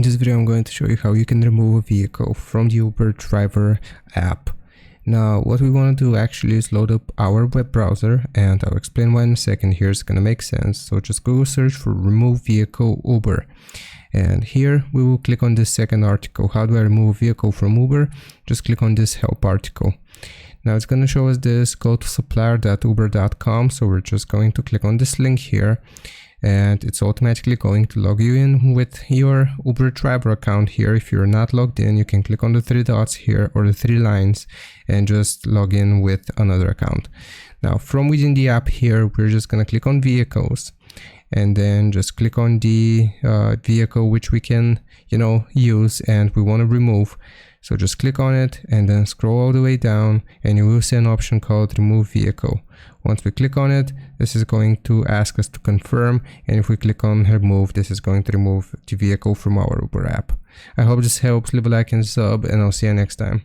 In this video I'm going to show you how you can remove a vehicle from the Uber driver app. Now what we want to do actually is load up our web browser, and I'll explain why in a second. Here it's gonna make sense. So just Google search for remove vehicle Uber, and here we will click on this second article, how do I remove a vehicle from Uber. Just click on this help article. Now it's going to show us this, go to supplier.uber.com. So we're just going to click on this link here, and it's automatically going to log you in with your Uber driver account here. If you're not logged in, you can click on the three dots here or the three lines and just log in with another account. Now from within the app here, we're just going to click on vehicles and then just click on the vehicle which we can use and we want to remove. So just click on it and then scroll all the way down, and you will see an option called remove vehicle. Once we click on it, this is going to ask us to confirm, and if we click on remove, this is going to remove the vehicle from our Uber app. I hope this helps. Leave a like and sub, and I'll see you next time.